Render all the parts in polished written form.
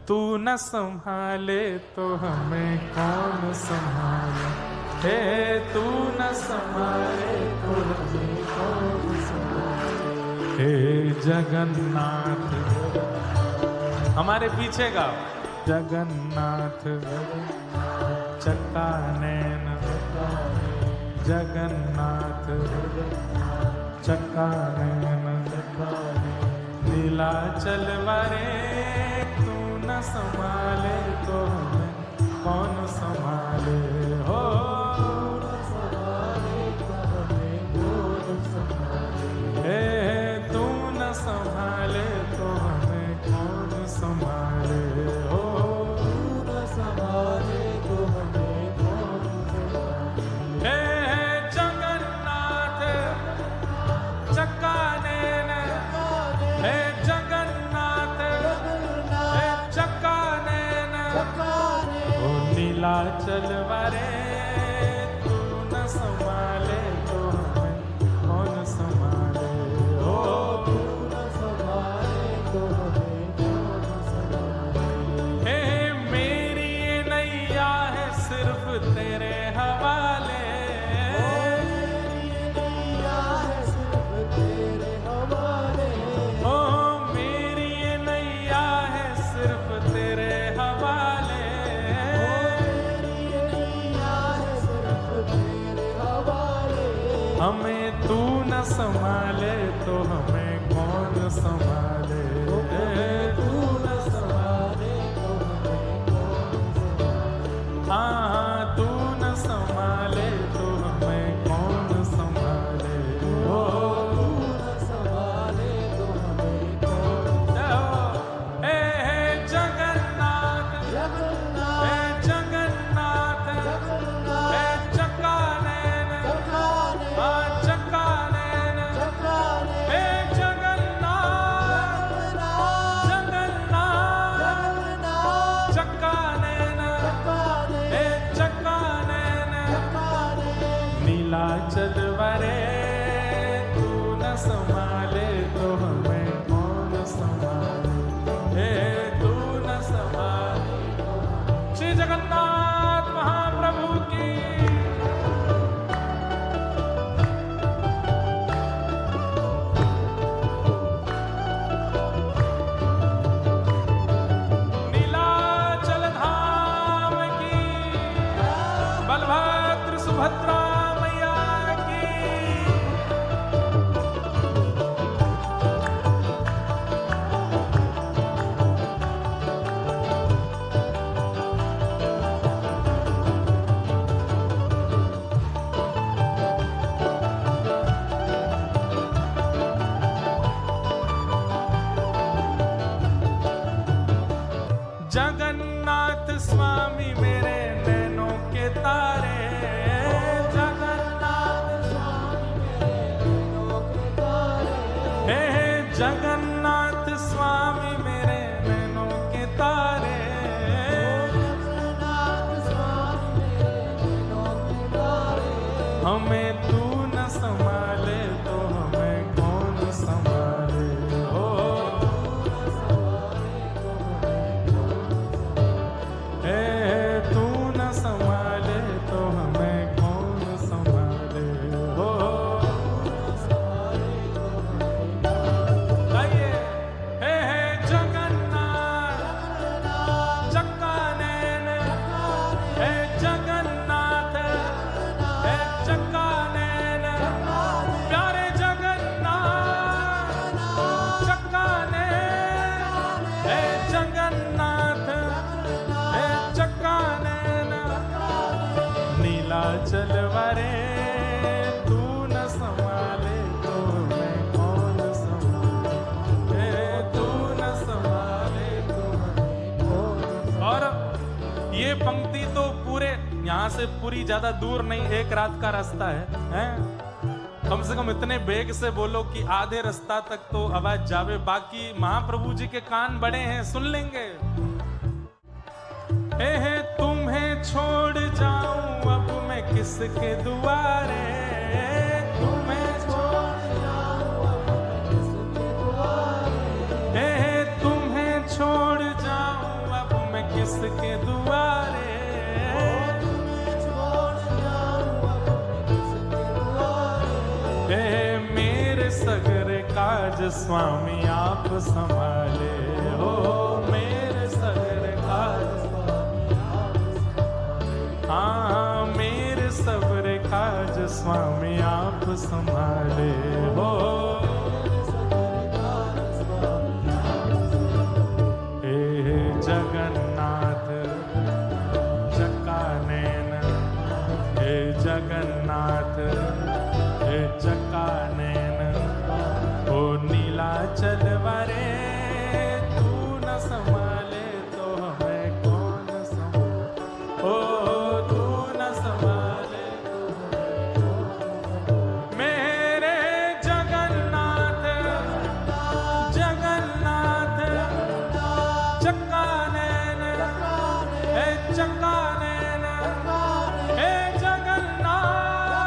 तू न संभाले तो हमें कौन संभाले, हे तू न संभाले तो हमें कौन संभाले। हे जगन्नाथ, हमारे पीछे का जगन्नाथ चक्का नैन, जगन्नाथ चक्का नैन, नीलाचल वारे तू न संभाले तो हमें कौन संभाले, हो हे तू न संभाले तो हमें कौन संभाले, हो हे जगन्नाथ चक्का नैन, हे जगन्नाथ हे चक्का नैन, ओ नीलाचल वारे तू न संभाले तो हमें कौन संभाले, हो हे मेरी ये नैया है सिर्फ तेरे हवाले, ओ मेरी ये नैया है सिर्फ तेरे हवाले, हमें तू न संभाले तो हमें कौन संभाले, तू न संभाले तो हमें कौन संभाले, हाँ तू न संभाले तो हमें कौन संभाले, हो तू न संभाले तो हमें कौन, हे जगन्नाथ हे जगन्नाथ हे चक्का नैन, हाँ चक्का नैन, हे जगन्नाथ जगन्नाथ चक्का नैन, हे चक्का नैन, नीलाचल वारे तू न संभाले तो हमें कौन संभाले, हे तू न संभाले। श्री जगन्नाथ महाप्रभु की नीलाचल धाम की, बलभद्र सुभद्रा मैया की। जगन्नाथ स्वामी मेरे नैनों के तारे, जगन्नाथ स्वामी मेरे नैनों के तारे, हे जगन्नाथ स्वामी मेरे नैनों के तारे, जगन्नाथ स्वामी मेरे नैनों के तारे, हमें तू न संभाले तो हमें कौन संभाले, हो हे तू न संभाले तो हमें कौन संभाले, हो गाइए, हे जगन्नाथ चक्का नैन, हे जगन्नाथ हे चक्का नैन, प्यारे जगन्नाथ चक्का नैन, हे जगन्नाथ हे चक्का नैन, नीलाचल वारे तू न संभाले तो हमें कौन संभाले, हे तू न संभाले तो हमें कौन। और ये पंक्ति तो पूरे यहाँ से पूरी ज्यादा दूर नहीं, एक रात का रास्ता है? कम से कम इतने बेग से बोलो कि आधे रास्ता तक तो आवाज जावे, बाकी महाप्रभु जी के कान बड़े हैं, सुन लेंगे। हे तुम्हें छोड़ जाऊं अब मैं किसके दुआरे, तुम्हें छोड़ जाऊं अब मैं किसके दुआरे, तुम्हें छोड़ जाऊं किसके दुआरे, मेरे सगरे काज स्वामी आप संभाले हो, मेरे सगरे काज, हाँ मेरे सगरे काज स्वामी आप संभाले हो। हे जगन्नाथ चकानैन, हे जगन्नाथ हे चकानैन, ओ नीलाचल वरे तू न संभाले तो हमें कौन संभाले, ओ तू न संभाले मेरे जगन्नाथ, जगन्नाथ चकानैन, हे चकानैन, हे जगन्नाथ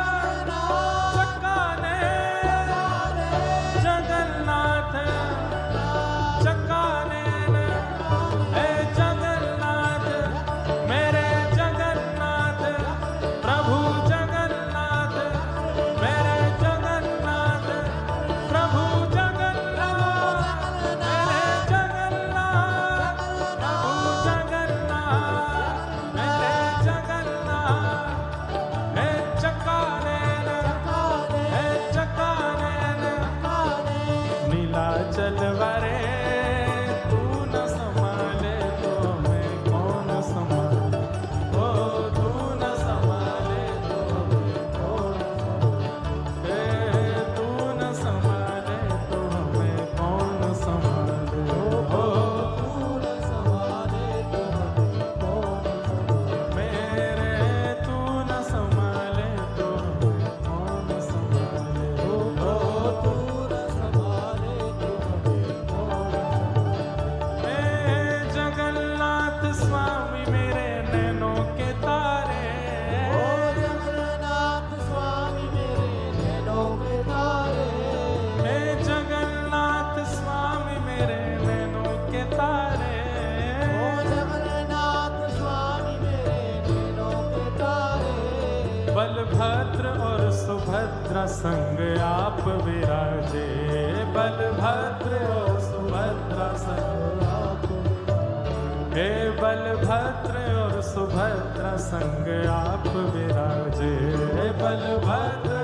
चलवरे तू न संभाले तो मैं कौन संभाले, ओ तू न संभाले तो मैं कौन संभाले, तू न संभाले तो हमें कौन संभाले, ओ तू न संभाले तो हमें कौन संभाले, मेरे तू न संभाले तो हमें कौन संभाले, ओ तू न संभाले स्वामी मेरे नैनों के तारे, ओ जगन्नाथ स्वामी मेरे नैनों के तारे, हे जगन्नाथ स्वामी मेरे नैनों के तारे, ओ जगन्नाथ स्वामी मेरे नैनों के तारे, बलभद्र और सुभद्रा संग आप विराजे, बलभद्र और सुभद्रा संग आप, हे बलभद्र और सुभद्रा संग आप विराजे, बलभद्र